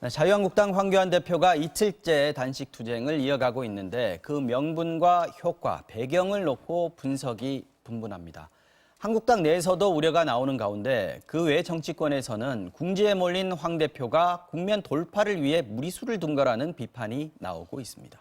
자유한국당 황교안 대표가 이틀째 단식 투쟁을 이어가고 있는데 그 명분과 효과, 배경을 놓고 분석이 분분합니다. 한국당 내에서도 우려가 나오는 가운데 그 외 정치권에서는 궁지에 몰린 황 대표가 국면 돌파를 위해 무리수를 둔 거라는 비판이 나오고 있습니다.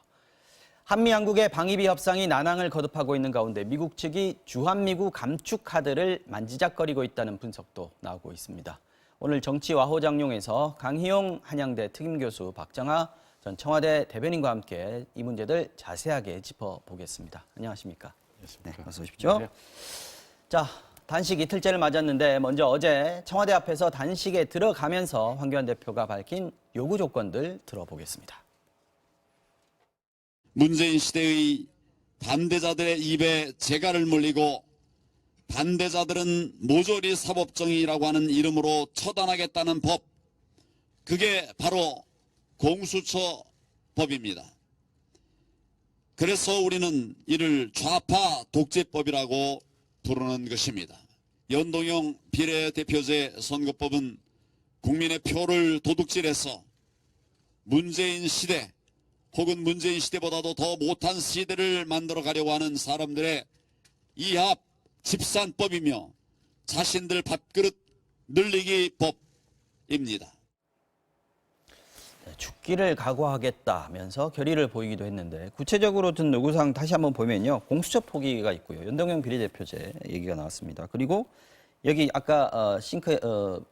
한미 양국의 방위비 협상이 난항을 거듭하고 있는 가운데 미국 측이 주한미구 감축 카드를 만지작거리고 있다는 분석도 나오고 있습니다. 오늘 정치와호장룡에서 강희용 한양대 특임교수, 박정하 전 청와대 대변인과 함께 이 문제들 자세하게 짚어보겠습니다. 안녕하십니까? 네, 어서 오십시오. 안녕하세요. 자, 단식 이틀째를 맞았는데 먼저 어제 청와대 앞에서 단식에 들어가면서 황교안 대표가 밝힌 요구 조건들 들어보겠습니다. 문재인 시대의 반대자들의 입에 재갈을 물리고 반대자들은 모조리 사법정의라고 하는 이름으로 처단하겠다는 법, 그게 바로 공수처법입니다. 그래서 우리는 이를 좌파 독재법이라고 부르는 것입니다. 연동형 비례대표제 선거법은 국민의 표를 도둑질해서 문재인 시대 혹은 문재인 시대보다도 더 못한 시대를 만들어 가려고 하는 사람들의 이합 집산법이며 자신들 밥그릇 늘리기 법입니다. 죽기를 각오하겠다면서 결의를 보이기도 했는데 구체적으로 든 요구사항 다시 한번 보면요. 공수처 포기가 있고요. 연동형 비례대표제 얘기가 나왔습니다. 그리고 여기 아까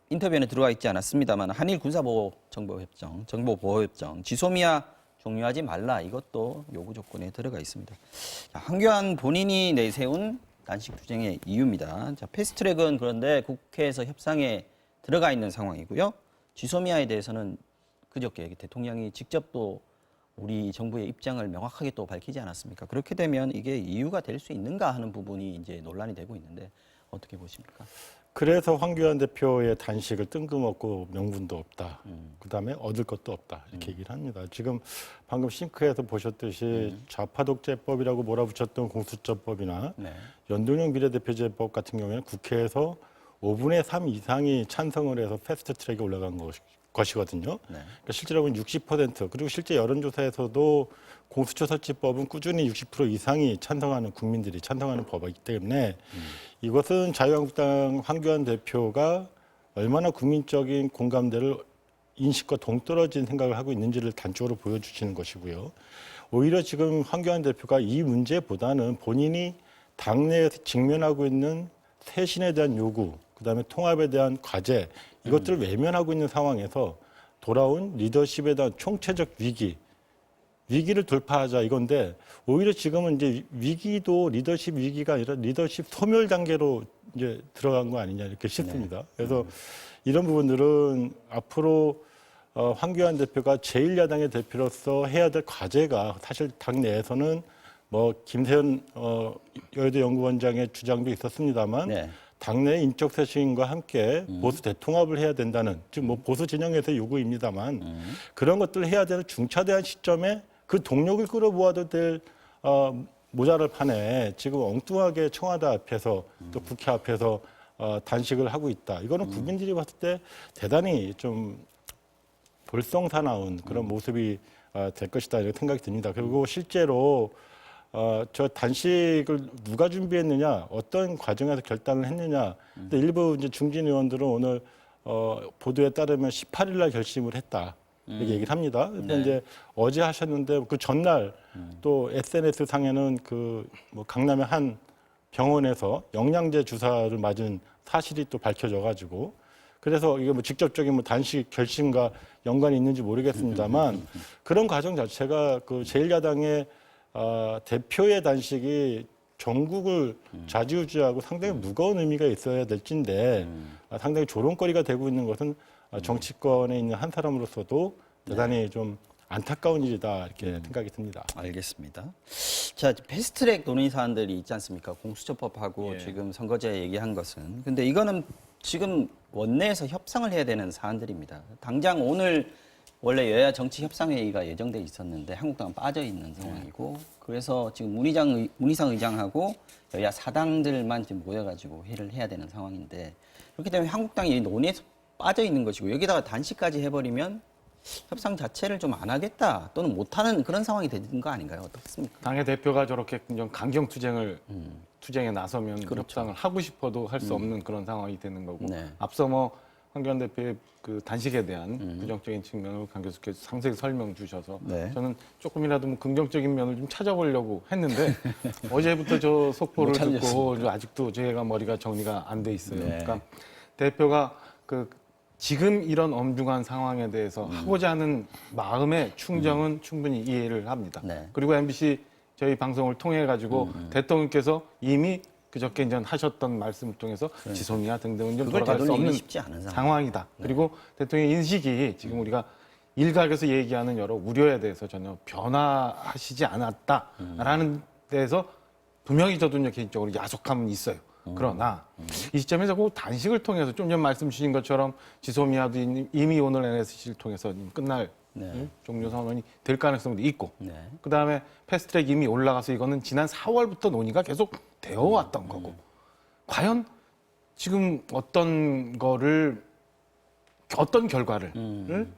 인터뷰에는 들어와 있지 않았습니다만 한일 군사보호정보협정, 정보보호협정, 지소미아 종료하지 말라, 이것도 요구 조건에 들어가 있습니다. 자, 황교안 본인이 내세운 단식 투쟁의 이유입니다. 자, 패스트트랙은 그런데 국회에서 협상에 들어가 있는 상황이고요. 지소미아에 대해서는 그저께 대통령이 직접 또 우리 정부의 입장을 명확하게 또 밝히지 않았습니까? 그렇게 되면 이게 이유가 될 수 있는가 하는 부분이 이제 논란이 되고 있는데 어떻게 보십니까? 그래서 황교안 대표의 단식을 뜬금없고 명분도 없다. 그다음에 얻을 것도 없다. 이렇게 얘기를 합니다. 지금 방금 싱크에서 보셨듯이 좌파 독재법이라고 몰아붙였던 공수처법이나 연동형 비례대표제법 같은 경우에는 국회에서 5분의 3 이상이 찬성을 해서 패스트트랙에 올라간 것이거든요. 그러니까 실제로는 60%, 그리고 실제 여론조사에서도 공수처 설치법은 꾸준히 60% 이상이 찬성하는, 국민들이 찬성하는 법이기 때문에 이것은 자유한국당 황교안 대표가 얼마나 국민적인 공감대를 인식과 동떨어진 생각을 하고 있는지를 단적으로 보여주시는 것이고요. 오히려 지금 황교안 대표가 이 문제보다는 본인이 당내에서 직면하고 있는 쇄신에 대한 요구, 그다음에 통합에 대한 과제, 이것들을 외면하고 있는 상황에서 돌아온 리더십에 대한 총체적 위기를 돌파하자, 이건데 오히려 지금은 이제 위기도 리더십 위기가 아니라 리더십 소멸 단계로 이제 들어간 거 아니냐, 이렇게 싶습니다. 그래서 이런 부분들은 앞으로 황교안 대표가 제1야당의 대표로서 해야 될 과제가, 사실 당내에서는 뭐 김세현 여의도 연구원장의 주장도 있었습니다만 당내 인적 쇄신과 함께 보수 대통합을 해야 된다는, 즉 뭐 보수 진영에서의 요구입니다만 그런 것들을 해야 되는 중차대한 시점에 그 동력을 끌어모아도 될 모자랄 판에 지금 엉뚱하게 청와대 앞에서 또 국회 앞에서 단식을 하고 있다. 이거는 국민들이 봤을 때 대단히 좀 볼썽사나운 그런 모습이 될 것이다, 이렇게 생각이 듭니다. 그리고 실제로 저 단식을 누가 준비했느냐, 어떤 과정에서 결단을 했느냐. 근데 일부 이제 중진 의원들은 오늘 보도에 따르면 18일 날 결심을 했다, 이렇게 얘기를 합니다. 근데 이제 어제 하셨는데 그 전날 또 SNS 상에는 그 뭐 강남의 한 병원에서 영양제 주사를 맞은 사실이 또 밝혀져가지고, 그래서 이게 뭐 직접적인 뭐 단식 결심과 연관이 있는지 모르겠습니다만 그런 과정 자체가 그 제1야당의 대표의 단식이 전국을 좌지우지하고 상당히 무거운 의미가 있어야 될진데 상당히 조롱거리가 되고 있는 것은 정치권에 있는 한 사람으로서도 대단히 좀 안타까운 일이다, 이렇게 생각이 듭니다. 알겠습니다. 자, 패스트트랙 논의 사안들이 있지 않습니까? 공수처법하고 지금 선거제 얘기한 것은. 근데 이거는 지금 원내에서 협상을 해야 되는 사안들입니다. 당장 오늘 원래 여야 정치협상회의가 예정돼 있었는데 한국당은 빠져 있는 상황이고, 그래서 지금 문희상 의장하고 여야 사당들만 지금 모여가지고 회의를 해야 되는 상황인데, 그렇기 때문에 한국당이 논의에서 빠져 있는 것이고 여기다가 단식까지 해버리면 협상 자체를 좀 안 하겠다 또는 못하는 그런 상황이 되는 거 아닌가요? 어떻습니까? 당의 대표가 저렇게 좀 강경 투쟁에 나서면 그렇죠. 협상을 하고 싶어도 할 수 없는 그런 상황이 되는 거고 네. 앞서 뭐 황교안 대표의 그 단식에 대한 부정적인 측면을 강 교수께서 상세히 설명 주셔서 네. 저는 조금이라도 뭐 긍정적인 면을 좀 찾아보려고 했는데 어제부터 저 속보를 못 듣고 아직도 제가 머리가 정리가 안 돼 있어요. 네. 그러니까 대표가 그 지금 이런 엄중한 상황에 대해서 하고자 하는 마음의 충정은 충분히 이해를 합니다. 네. 그리고 MBC 저희 방송을 통해 가지고 대통령께서 이미 그저께 이제 하셨던 말씀을 통해서 지소미아 등등은 좀 그걸 돌아갈 수 되돌리기는 없는 쉽지 않은 상황. 상황이다. 그리고 대통령의 인식이 지금 우리가 일각에서 얘기하는 여러 우려에 대해서 전혀 변화하시지 않았다라는 데에서 분명히 저도 이제 개인적으로 야속함은 있어요. 그러나 이 시점에서 그 단식을 통해서 좀 전 말씀 주신 것처럼 지소미아도 이미 오늘 NSC를 통해서 끝날 종료 선언이 될 가능성도 있고 네. 그다음에 패스트트랙 이미 올라가서 이거는 지난 4월부터 논의가 계속 되어 왔던 거고 과연 지금 어떤 결과를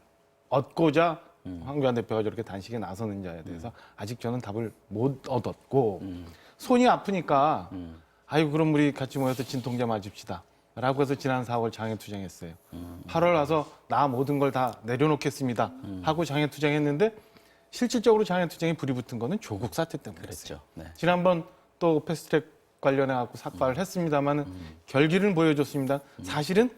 얻고자 황교안 대표가 저렇게 단식에 나서는지에 대해서 아직 저는 답을 못 얻었고 손이 아프니까 아유 그럼 우리 같이 모여서 진통제 맞읍시다 라고 해서 지난 4월 장애투쟁했어요. 8월 와서 나 모든 걸 다 내려놓겠습니다 하고 장애투쟁했는데 실질적으로 장애투쟁이 불이 붙은 거는 조국 사태 때문에 그랬죠. 네. 지난번 또 패스트트랙 관련해 갖고 삭발을 했습니다만은 결기를 보여줬습니다. 사실은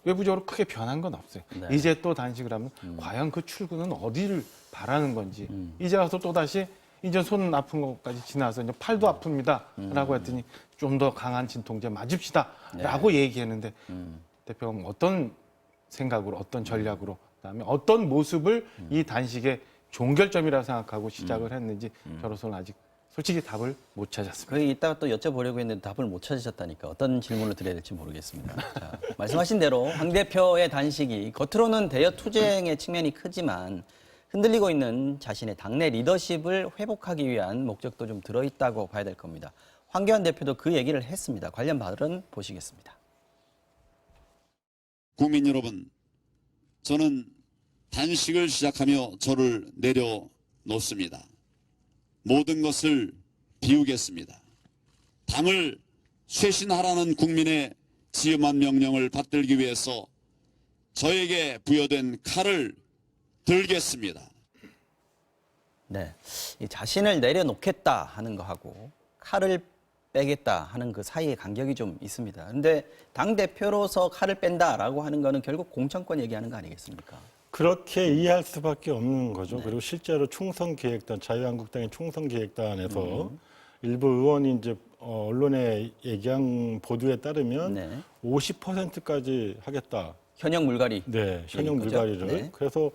외부적으로 크게 변한 건 없어요. 네. 이제 또 단식을 하면 과연 그 출구는 어디를 바라는 건지 이제 와서 또 다시 이제 손 아픈 것까지 지나서 이제 팔도 아픕니다라고 했더니 좀 더 강한 진통제 맞읍시다라고 얘기했는데 대표가 어떤 생각으로 어떤 전략으로 그다음에 어떤 모습을 이 단식의 종결점이라고 생각하고 시작을 했는지 저로서는 아직 솔직히 답을 못 찾았습니다. 그 이따가 또 여쭤보려고 했는데 답을 못 찾으셨다니까 어떤 질문을 드려야 될지 모르겠습니다. 자, 말씀하신 대로 황 대표의 단식이 겉으로는 대여 투쟁의 측면이 크지만 흔들리고 있는 자신의 당내 리더십을 회복하기 위한 목적도 좀 들어있다고 봐야 될 겁니다. 황교안 대표도 그 얘기를 했습니다. 관련 발언 보시겠습니다. 국민 여러분, 저는 단식을 시작하며 저를 내려놓습니다. 모든 것을 비우겠습니다. 당을 쇄신하라는 국민의 지엄한 명령을 받들기 위해서 저에게 부여된 칼을 들겠습니다. 네, 이 자신을 내려놓겠다 하는 거하고 칼을 빼겠다 하는 그 사이의 간격이 좀 있습니다. 그런데 당 대표로서 칼을 뺀다라고 하는 거는 결국 공천권 얘기하는 거 아니겠습니까? 그렇게 이해할 수밖에 없는 거죠. 그리고 실제로 총선기획단, 자유한국당의 총선기획단에서 일부 의원이 이제 언론에 얘기한 보도에 따르면 50%까지 하겠다. 현역 물갈이. 네, 현역 물갈이를. 네. 그래서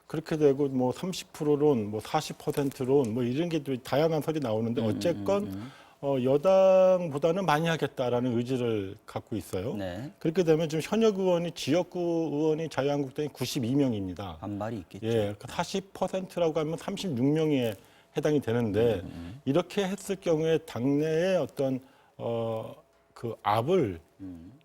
그렇게 되고 뭐 30%론, 뭐 40%론 뭐 이런 게 또 다양한 설이 나오는데 어쨌건 여당보다는 많이 하겠다라는 의지를 갖고 있어요. 네. 그렇게 되면 지금 현역 의원이 지역구 의원이 자유한국당이 92명입니다. 반발이 있겠죠. 예, 40%라고 하면 36명에 해당이 되는데 이렇게 했을 경우에 당내에 어떤 그 압을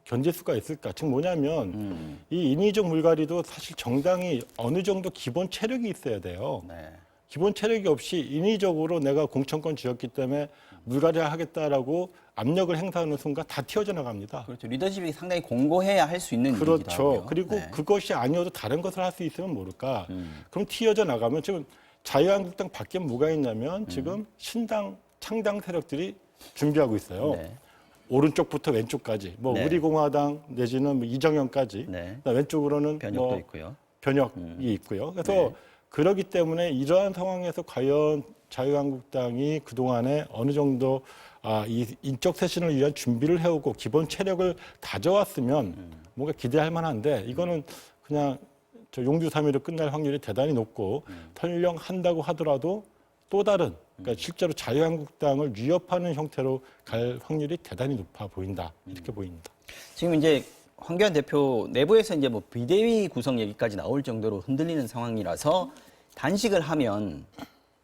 견딜 수가 있을까? 즉 뭐냐면 이 인위적 물갈이도 사실 정당이 어느 정도 기본 체력이 있어야 돼요. 네. 기본 체력이 없이 인위적으로 내가 공천권 쥐었기 때문에 물갈이 하겠다라고 압력을 행사하는 순간 다 튀어져 나갑니다. 그렇죠. 리더십이 상당히 공고해야 할 수 있는 일이기도 그렇죠. 하고요. 그리고 네. 그것이 아니어도 다른 것을 할 수 있으면 모를까. 그럼 튀어져 나가면 지금 자유한국당 밖에 뭐가 있냐면 지금 신당, 창당 세력들이 준비하고 있어요. 네. 오른쪽부터 왼쪽까지. 뭐 네. 우리공화당 내지는 뭐 이정현까지. 네. 그다음 왼쪽으로는 변혁도 뭐 있고요. 변혁이 있고요. 그래서 네. 그러기 때문에 이러한 상황에서 과연 자유한국당이 그동안에 어느 정도 이 인적 쇄신을 위한 준비를 해오고 기본 체력을 다져왔으면 뭔가 기대할 만한데 이거는 그냥 저 용두사미로 끝날 확률이 대단히 높고 설령 한다고 하더라도 또 다른 그러니까 실제로 자유한국당을 위협하는 형태로 갈 확률이 대단히 높아 보인다 이렇게 보입니다. 지금 이제 황교안 대표 내부에서 이제 뭐 비대위 구성 얘기까지 나올 정도로 흔들리는 상황이라서 단식을 하면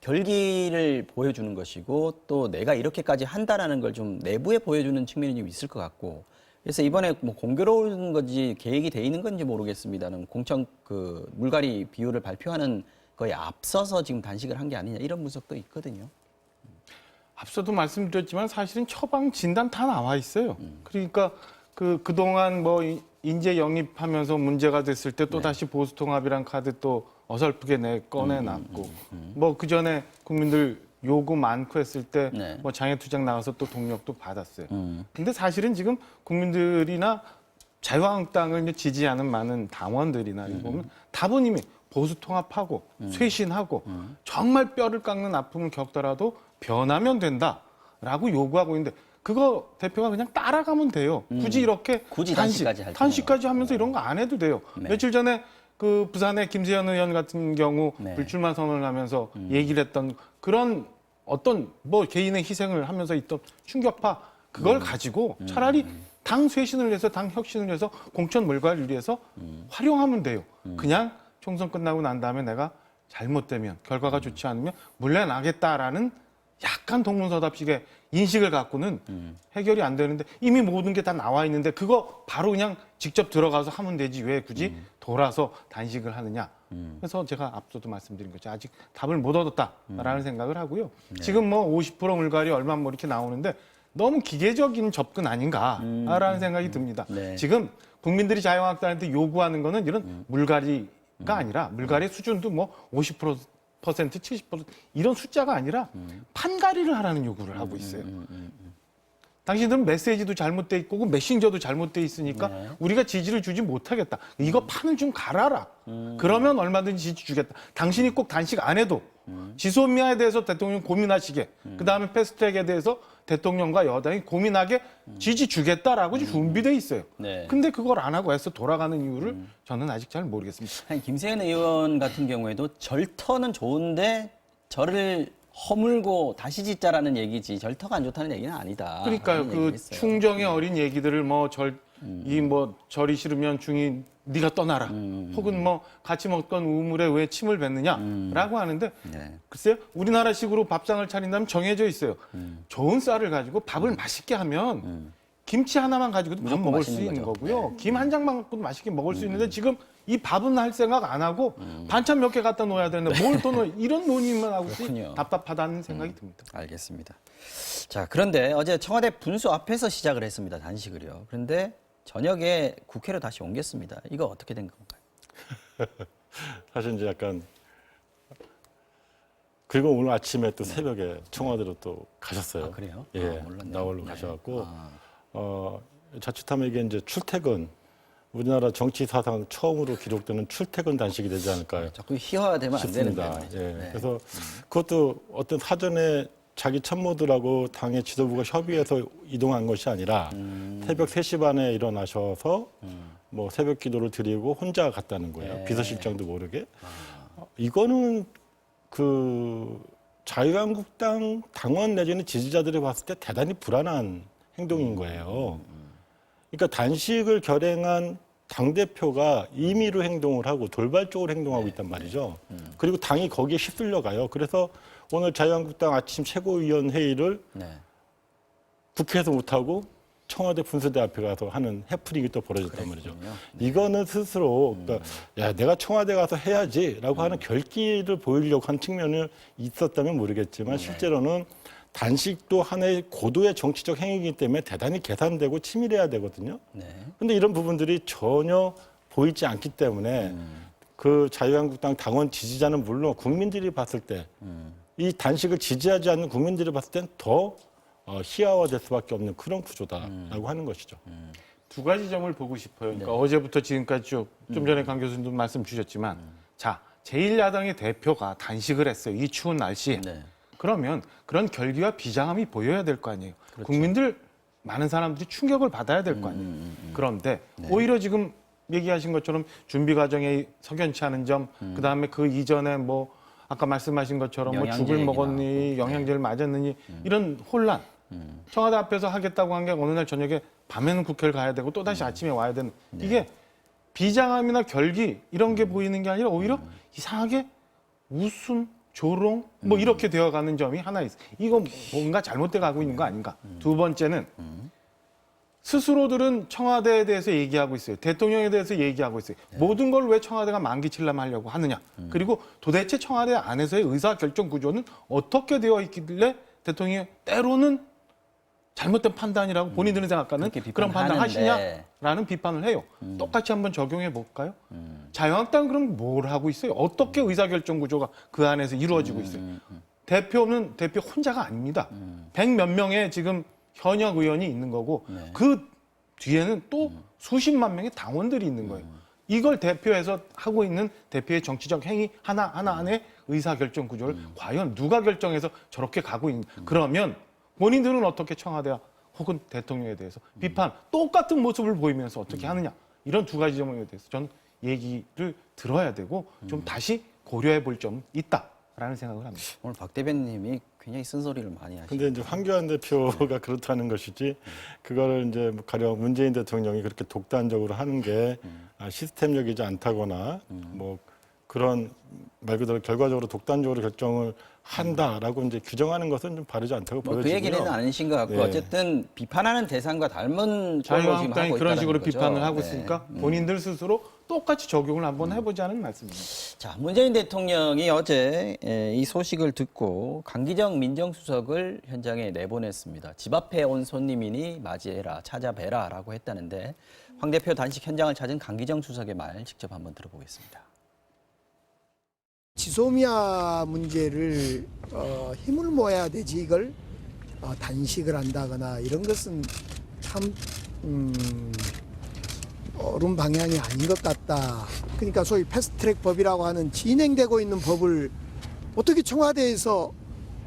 결기를 보여주는 것이고 또 내가 이렇게까지 한다라는 걸 좀 내부에 보여주는 측면이 좀 있을 것 같고 그래서 이번에 뭐 공교로운 건지 계획이 돼 있는 건지 모르겠습니다는 공천 그 물갈이 비율을 발표하는 거에 앞서서 지금 단식을 한 게 아니냐 이런 분석도 있거든요. 앞서도 말씀드렸지만 사실은 처방 진단 다 나와 있어요. 그러니까 그동안 뭐 인재 영입하면서 문제가 됐을 때 또 다시 보수통합이란 카드 또 어설프게 꺼내놨고 뭐 그전에 국민들 요구 많고 했을 때 네. 뭐 장애투쟁 나가서 또 동력도 받았어요. 근데 사실은 지금 국민들이나 자유한국당을 이제 지지하는 많은 당원들이나 보면 다분 이미 보수통합하고 쇄신하고 정말 뼈를 깎는 아픔을 겪더라도 변하면 된다라고 요구하고 있는데 그거 대표가 그냥 따라가면 돼요. 굳이 이렇게 굳이 단식까지 할 단식까지 하면서 이런 거 안 해도 돼요. 네. 며칠 전에 그 부산의 김세현 의원 같은 경우 네. 불출마 선언을 하면서 얘기를 했던 그런 어떤 뭐 개인의 희생을 하면서 있던 충격파 그걸 가지고 차라리 당 쇄신을 위해서 당 혁신을 위해서 공천 물갈이를 위해서 활용하면 돼요. 그냥 총선 끝나고 난 다음에 내가 잘못되면 결과가 좋지 않으면 물러나겠다라는 약간 동문서답식의 인식을 갖고는 해결이 안 되는데 이미 모든 게 다 나와 있는데 그거 바로 그냥 직접 들어가서 하면 되지 왜 굳이 돌아서 단식을 하느냐. 그래서 제가 앞서도 말씀드린 거죠. 아직 답을 못 얻었다라는 생각을 하고요. 지금 뭐 50% 물갈이 얼마 뭐 이렇게 나오는데 너무 기계적인 접근 아닌가라는 생각이 듭니다. 네. 지금 국민들이 자유한국당한테 요구하는 거는 이런 물갈이가 아니라 물갈이 수준도 뭐 50% 70% 이런 숫자가 아니라 판가리를 하라는 요구를 하고 있어요. 당신들은 메시지도 잘못돼 있고 메신저도 잘못돼 있으니까 네. 우리가 지지를 주지 못하겠다. 이거 판을 좀 갈아라. 그러면 얼마든지 지지 주겠다. 당신이 꼭 단식 안 해도 지소미아에 대해서 대통령 고민하시게 그다음에 패스트트랙에 대해서 대통령과 여당이 고민하게 지지 주겠다라고 준비돼 있어요. 네. 근데 그걸 안 하고 해서 돌아가는 이유를 저는 아직 잘 모르겠습니다. 아니, 김세현 의원 같은 경우에도 절터는 좋은데 저를 허물고 다시 짓자라는 얘기지 절터가 안 좋다는 얘기는 아니다. 그러니까요. 하는 그 얘기를 했어요. 충정의 어린 얘기들을 뭐 절이 싫으면 중이 네가 떠나라. 혹은 뭐 같이 먹던 우물에 왜 침을 뱉느냐라고 하는데 네. 글쎄요. 우리나라식으로 밥상을 차린다면 정해져 있어요. 좋은 쌀을 가지고 밥을 맛있게 하면 김치 하나만 가지고도 밥 무조건 먹을 수 맛있는 있는 거죠. 거고요. 김 한 장만 갖고도 맛있게 먹을 수 있는데 지금 이 밥은 할 생각 안 하고 반찬 몇 개 갖다 놓아야 되는데 뭘 또 넣어 이런 논의만 하고 있으니 그렇군요. 답답하다는 생각이 듭니다. 알겠습니다. 자, 그런데 어제 청와대 분수 앞에서 시작을 했습니다. 단식을요. 그런데 저녁에 국회로 다시 옮겼습니다. 이거 어떻게 된 건가요? 사실 이제 약간 그리고 오늘 아침에 또 새벽에 청와대로 또 가셨어요. 아, 그래요? 예, 몰랐네요. 나홀로 네. 가셔갖고 자칫하면 이게 이제 출퇴근 우리나라 정치 사상 처음으로 기록되는 출퇴근 단식이 되지 않을까요? 자꾸 희화되면 안 되는데 싶습니다. 말이죠. 예. 네. 그래서 그것도 어떤 사전에 자기 참모들하고 당의 지도부가 협의해서 이동한 것이 아니라 새벽 3시 반에 일어나셔서 뭐 새벽 기도를 드리고 혼자 갔다는 거예요. 네. 비서실장도 모르게. 이거는 그 자유한국당 당원 내지는 지지자들이 봤을 때 대단히 불안한 행동인 거예요. 그러니까 단식을 결행한 당대표가 임의로 행동을 하고 돌발적으로 행동하고 있단 말이죠. 그리고 당이 거기에 휩쓸려 가요. 그래서 오늘 자유한국당 아침 최고위원 회의를 네. 국회에서 못하고 청와대 분수대 앞에 가서 하는 해프닝이 또 벌어졌단 말이죠. 이거는 스스로 그러니까 야, 내가 청와대 가서 해야지라고 하는 결기를 보이려고 한 측면이 있었다면 모르겠지만 실제로는 단식도 하나의 고도의 정치적 행위이기 때문에 대단히 계산되고 치밀해야 되거든요. 네. 그런데 이런 부분들이 전혀 보이지 않기 때문에 그 자유한국당 당원 지지자는 물론 국민들이 봤을 때 이 단식을 지지하지 않는 국민들이 봤을 땐 더 희화화될 수밖에 없는 그런 구조다라고 하는 것이죠. 두 가지 점을 보고 싶어요. 그러니까 어제부터 지금까지 좀 전에 강 교수님도 말씀 주셨지만 자 제1야당의 대표가 단식을 했어요. 이 추운 날씨에. 네. 그러면 그런 결기와 비장함이 보여야 될 거 아니에요. 국민들 많은 사람들이 충격을 받아야 될 거 아니에요. 그런데 오히려 지금 얘기하신 것처럼 준비 과정에 석연치 않은 점, 그다음에 그 이전에 뭐 아까 말씀하신 것처럼 뭐 영양제 죽을 얘기 먹었니, 나왔고. 영양제를 맞았느니 이런 혼란. 청와대 앞에서 하겠다고 한 게 어느 날 저녁에 밤에는 국회를 가야 되고 또 다시 아침에 와야 되는 이게 비장함이나 결기 이런 게 보이는 게 아니라 오히려 이상하게 웃음, 조롱 뭐 이렇게 되어가는 점이 하나 있어요. 이거 뭔가 잘못돼 가고 있는 거 아닌가. 두 번째는 스스로들은 청와대에 대해서 얘기하고 있어요. 대통령에 대해서 얘기하고 있어요. 모든 걸 왜 청와대가 만기칠람 하려고 하느냐. 그리고 도대체 청와대 안에서의 의사결정 구조는 어떻게 되어 있길래 대통령이 때로는 잘못된 판단이라고 본인들은 생각하는 그렇게 그런 판단 비판하는데. 하시냐라는 비판을 해요. 똑같이 한번 적용해 볼까요? 자유한국당은 그럼 뭘 하고 있어요? 어떻게 의사결정 구조가 그 안에서 이루어지고 있어요? 대표는 대표 혼자가 아닙니다. 100몇 명의 지금 현역 의원이 있는 거고 그 뒤에는 또 수십만 명의 당원들이 있는 거예요. 이걸 대표해서 하고 있는 대표의 정치적 행위 하나하나 안에 의사결정 구조를 과연 누가 결정해서 저렇게 가고 있는 그러면 본인들은 어떻게 청와대와 혹은 대통령에 대해서 비판 똑같은 모습을 보이면서 어떻게 하느냐 이런 두 가지 점에 대해서 저는 얘기를 들어야 되고 좀 다시 고려해 볼 점이 있다라는 생각을 합니다. 오늘 박 대변인님이 굉장히 쓴소리를 많이 하시네요. 근데 이제 황교안 대표가 그렇다는 것이지 그거를 이제 가령 문재인 대통령이 그렇게 독단적으로 하는 게 시스템적이지 않다거나 뭐 그런 말 그대로 결과적으로 독단적으로 결정을 한다라고 이제 규정하는 것은 좀 바르지 않다고 뭐 보여지고요. 그 얘기는 아니신 것 같고 예. 어쨌든 비판하는 대상과 닮은 걸로 지금 자유한국당이 하고 그런 있다는 식으로 거죠. 비판을 하고 네. 있으니까 본인들 스스로 똑같이 적용을 한번 해보자는 말씀입니다. 자, 문재인 대통령이 어제 이 소식을 듣고 강기정 민정수석을 현장에 내보냈습니다. 집 앞에 온 손님이니 맞이해라, 찾아뵈라라고 했다는데 황 대표 단식 현장을 찾은 강기정 수석의 말 직접 한번 들어보겠습니다. 지소미아 문제를 힘을 모아야 되지 이걸 단식을 한다거나 이런 것은 참 옳은 방향이 아닌 것 같다. 그러니까 소위 패스트트랙 법이라고 하는 진행되고 있는 법을 어떻게 청와대에서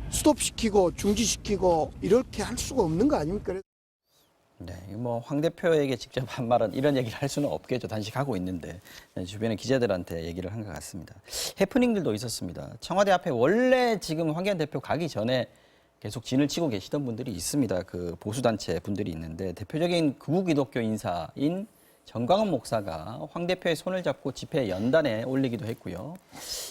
스톱시키고 중지시키고 이렇게 할 수가 없는 거 아닙니까? 네, 뭐 황 대표에게 직접 한 말은 이런 얘기를 할 수는 없겠죠. 단식하고 있는데 주변의 기자들한테 얘기를 한 것 같습니다. 해프닝들도 있었습니다. 청와대 앞에 원래 지금 황교안 대표 가기 전에 계속 진을 치고 계시던 분들이 있습니다. 그 보수단체 분들이 있는데 대표적인 극우 기독교 인사인 정광훈 목사가 황 대표의 손을 잡고 집회 연단에 올리기도 했고요.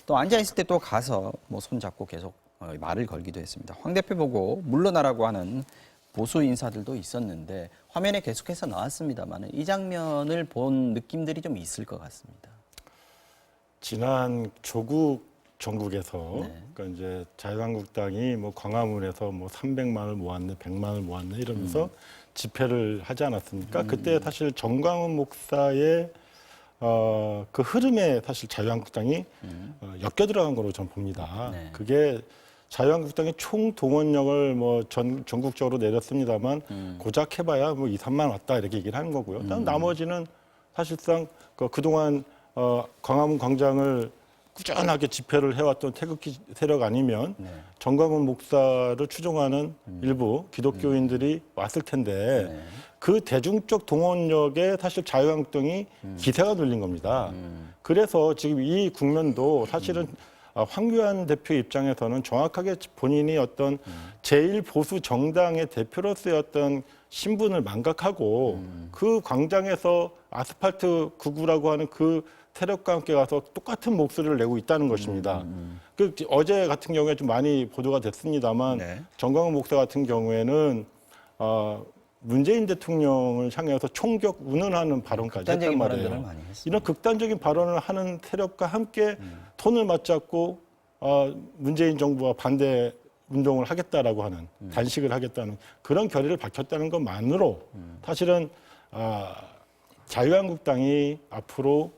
또 앉아있을 때 또 가서 뭐 손 잡고 계속 말을 걸기도 했습니다. 황 대표 보고 물러나라고 하는 보수 인사들도 있었는데 화면에 계속해서 나왔습니다만 이 장면을 본 느낌들이 좀 있을 것 같습니다. 지난 조국 정국에서 네. 그러니까 이제 자유한국당이 뭐 광화문에서 뭐 300만을 모았네, 100만을 모았네 이러면서 집회를 하지 않았습니까? 그때 사실 정광훈 목사의 그 흐름에 사실 자유한국당이 엮여 들어간 거로 저는 봅니다. 네. 그게 자유한국당이 총 동원력을 뭐 전국적으로 내렸습니다만 고작 해봐야 뭐 2, 3만 왔다 이렇게 얘기를 하는 거고요. 나머지는 사실상 그동안 광화문 광장을 꾸준하게 집회를 해왔던 태극기 세력 아니면 정광훈 목사를 추종하는 일부 기독교인들이 왔을 텐데 그 대중적 동원력에 사실 자유한국당이 기세가 눌린 겁니다. 그래서 지금 이 국면도 사실은 황교안 대표 입장에서는 정확하게 본인이 어떤 제1보수 정당의 대표로서의 어떤 신분을 망각하고 그 광장에서 아스팔트 극우라고 하는 그 세력과 함께 가서 똑같은 목소리를 내고 있다는 것입니다. 그 어제 같은 경우에 좀 많이 보도가 됐습니다만 네. 정광훈 목사 같은 경우에는 문재인 대통령을 향해서 총격 운운하는 발언까지 했단 극단적인 말이에요. 발언들을 많이 했습니다. 이런 극단적인 발언을 하는 세력과 함께 톤을 맞잡고 문재인 정부와 반대 운동을 하겠다라고 하는 단식을 하겠다는 그런 결의를 밝혔다는 것만으로 사실은 자유한국당이 앞으로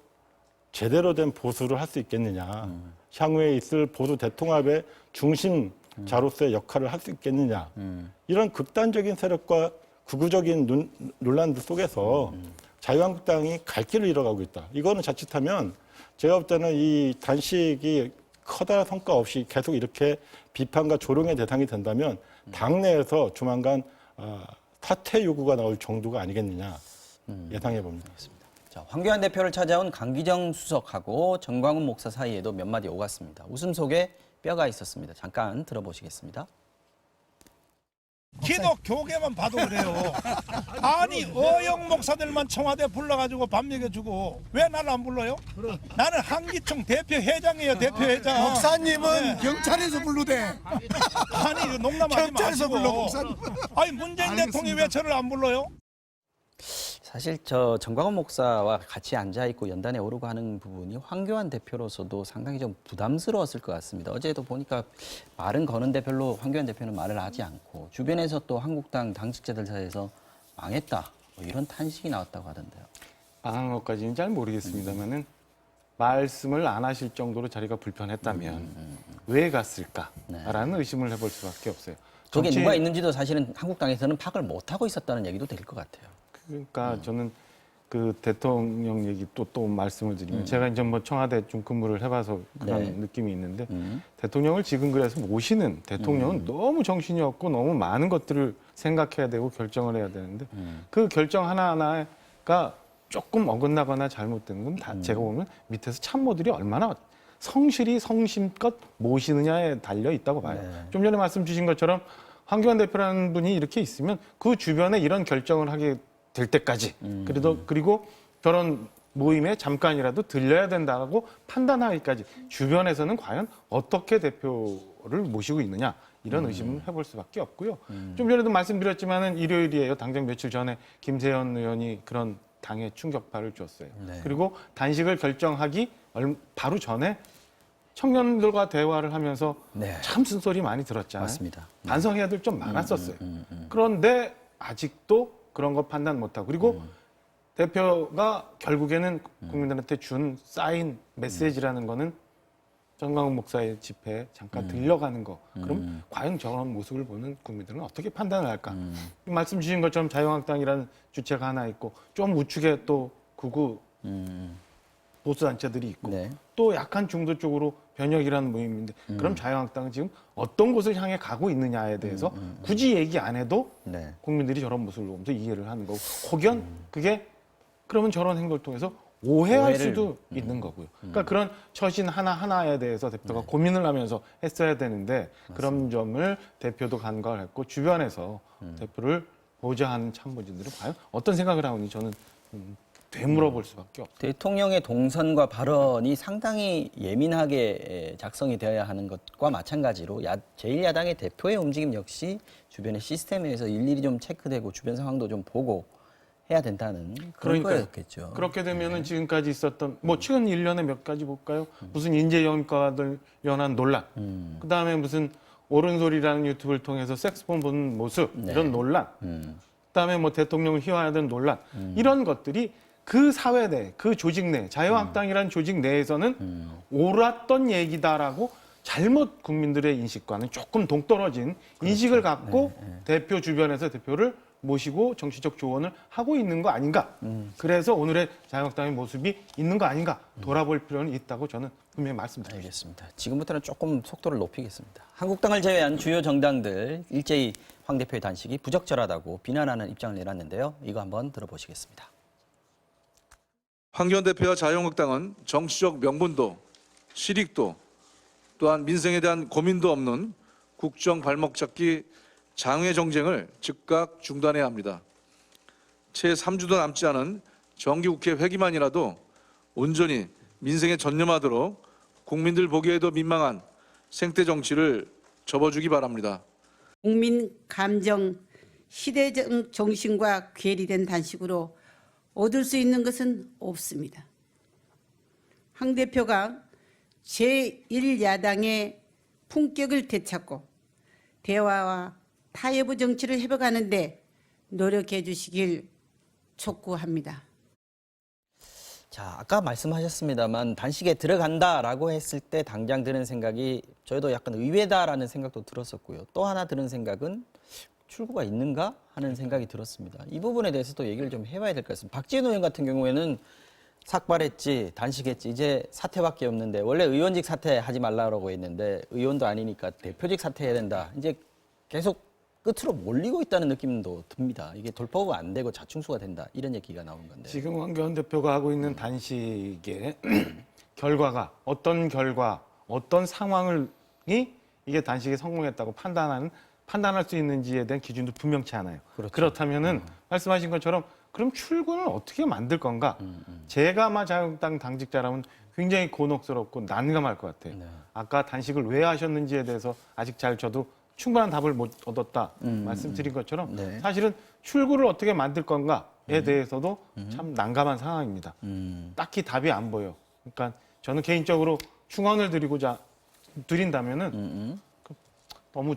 제대로 된 보수를 할 수 있겠느냐, 향후에 있을 보수 대통합의 중심자로서의 역할을 할 수 있겠느냐, 이런 극단적인 세력과 극우적인 논란들 속에서 자유한국당이 갈 길을 잃어가고 있다. 이거는 자칫하면 제가 볼 때는 이 단식이 커다란 성과 없이 계속 이렇게 비판과 조롱의 대상이 된다면 당내에서 조만간 사퇴 요구가 나올 정도가 아니겠느냐 예상해 봅니다. 자, 황교안 대표를 찾아온 강기정 수석하고 정광훈 목사 사이에도 몇 마디 오갔습니다. 웃음 속에 뼈가 있었습니다. 잠깐 들어보시겠습니다. 기독교계만 봐도 그래요. 아니 어영 목사들만 청와대 불러가지고 밥 먹여주고 왜 나를 안 불러요? 나는 한기총 대표 회장이에요. 대표 회장. 목사님은 경찰에서 부르대. 아니 이거 농담하지 경찰에서 마시고. 불러 목사님. 아니 문재인 대통령이 왜 저를 안 불러요? 사실 저 정광훈 목사와 같이 앉아 있고 연단에 오르고 하는 부분이 황교안 대표로서도 상당히 좀 부담스러웠을 것 같습니다. 어제도 보니까 말은 거는데 별로 황교안 대표는 말을 하지 않고 주변에서 또 한국당 당직자들 사이에서 망했다 뭐 이런 탄식이 나왔다고 하던데요. 망한 것까지는 잘 모르겠습니다만은 말씀을 안 하실 정도로 자리가 불편했다면 왜 갔을까라는 의심을 해볼 수밖에 없어요. 저게 정치- 누가 있는지도 사실은 한국당에서는 파악을 못하고 있었다는 얘기도 될 것 같아요. 그러니까 저는 그 대통령 얘기 또 말씀을 드리면 제가 이제 뭐 청와대 좀 근무를 해봐서 그런 네. 느낌이 있는데 대통령을 지금 그래서 모시는 대통령은 너무 정신이 없고 너무 많은 것들을 생각해야 되고 결정을 해야 되는데 그 결정 하나하나가 조금 어긋나거나 잘못된 건 다 제가 보면 밑에서 참모들이 얼마나 성실히 성심껏 모시느냐에 달려 있다고 봐요. 네. 좀 전에 말씀 주신 것처럼 황교안 대표라는 분이 이렇게 있으면 그 주변에 이런 결정을 하게 될 때까지 그리고 저런 모임에 잠깐이라도 들려야 된다고 판단하기까지 주변에서는 과연 어떻게 대표를 모시고 있느냐 이런 의심을 해볼 수밖에 없고요. 좀 전에도 말씀드렸지만은 일요일이에요. 당장 며칠 전에 김세현 의원이 그런 당에 충격파를 줬어요. 네. 그리고 단식을 결정하기 바로 전에 청년들과 대화를 하면서 네. 참 쓴소리 많이 들었잖아요. 맞습니다. 반성해야 될 점 많았었어요. 그런데 아직도 그런 거 판단 못하고 그리고 대표가 결국에는 국민들한테 준 사인 메시지라는 거는 정광훈 목사의 집회에 잠깐 들려가는 거. 그럼 과연 저런 모습을 보는 국민들은 어떻게 판단을 할까? 말씀 주신 것처럼 자유한국당이라는 주체가 하나 있고 좀 우측에 또 극우 보수단체들이 있고 네. 또 약간 중도 쪽으로 변혁이라는 모임인데 그럼 자유한국당은 지금 어떤 곳을 향해 가고 있느냐에 대해서 굳이 얘기 안 해도 네. 국민들이 저런 모습을 보면서 이해를 하는 거고 혹연 그게 그러면 저런 행동을 통해서 오해할 오해를- 수도 있는 거고요. 그러니까 그런 처신 하나하나에 대해서 대표가 고민을 하면서 했어야 되는데 그런 점을 대표도 간과를 했고 주변에서 대표를 보좌하는 참모진들은 과연 어떤 생각을 하는지 저는 되물어볼 수밖에 없어요. 대통령의 동선과 발언이 상당히 예민하게 작성이 되어야 하는 것과 마찬가지로 제1야당의 대표의 움직임 역시 주변의 시스템에 의해서 일일이 좀 체크되고 주변 상황도 좀 보고 해야 된다는 그런 그러니까요. 거였겠죠. 그렇게 되면은 지금까지 있었던 뭐 최근 1년에 몇 가지 볼까요? 무슨 인재영과들 연한 논란, 그 다음에 무슨 옳은 소리라는 유튜브를 통해서 색스폰 보는 모습 이런 논란, 그 다음에 뭐 대통령을 희화하던 논란 이런 것들이 그 사회 내, 그 조직 내, 자유한국당이라는 조직 내에서는 옳았던 얘기다라고 잘못 국민들의 인식과는 조금 동떨어진 인식을 갖고 대표 주변에서 대표를 모시고 정치적 조언을 하고 있는 거 아닌가. 그래서 오늘의 자유한국당의 모습이 있는 거 아닌가 돌아볼 필요는 있다고 저는 분명히 말씀드립니다. 알겠습니다. 지금부터는 조금 속도를 높이겠습니다. 한국당을 제외한 주요 정당들 일제히 황 대표의 단식이 부적절하다고 비난하는 입장을 내놨는데요. 이거 한번 들어보시겠습니다. 황교안 대표와 자유한국당은 정치적 명분도 실익도 또한 민생에 대한 고민도 없는 국정 발목 잡기 장외 정쟁을 즉각 중단해야 합니다. 채 3주도 남지 않은 정기국회 회기만이라도 온전히 민생에 전념하도록 국민들 보기에도 민망한 생태 정치를 접어주기 바랍니다. 국민 감정, 시대적 정신과 괴리된 단식으로 얻을 수 있는 것은 없습니다. 황 대표가 제1야당의 품격을 되찾고 대화와 타협의 정치를 회복하는 데 노력해 주시길 촉구합니다. 자, 아까 말씀하셨습니다만 단식에 들어간다라고 했을 때 당장 드는 생각이 저희도 약간 의외다라는 생각도 들었었고요. 또 하나 드는 생각은 출구가 있는가 하는 생각이 들었습니다. 이 부분에 대해서도 얘기를 좀 해봐야 될 것 같습니다. 박지원 의원 같은 경우에는 삭발했지, 단식했지, 이제 사퇴밖에 없는데 원래 의원직 사퇴하지 말라고 했는데 의원도 아니니까 대표직 사퇴해야 된다. 이제 계속 끝으로 몰리고 있다는 느낌도 듭니다. 이게 돌파가 안 되고 자충수가 된다. 이런 얘기가 나오는 건데. 지금 황교안 대표가 하고 있는 단식의 결과가 어떤 결과, 어떤 상황이 이게 단식에 성공했다고 판단할 수 있는지에 대한 기준도 분명치 않아요. 그렇죠. 그렇다면은 말씀하신 것처럼 그럼 출근을 어떻게 만들 건가? 제가 아마 자유한국당 당직자라면 굉장히 곤혹스럽고 난감할 것 같아요. 네. 아까 단식을 왜 하셨는지에 대해서 아직 잘 저도 충분한 답을 못 얻었다 말씀드린 것처럼 네. 사실은 출구를 어떻게 만들 건가 대해서도 참 난감한 상황입니다. 딱히 답이 안 보여. 그러니까 저는 개인적으로 충언을 드린다면은 너무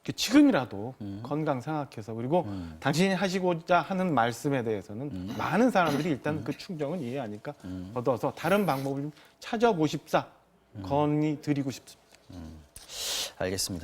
지금이라도 건강 생각해서 그리고 당신이 하시고자 하는 말씀에 대해서는 많은 사람들이 일단 그 충정은 이해하니까 얻어서 다른 방법을 좀 찾아보십사 건의 드리고 싶습니다. 알겠습니다.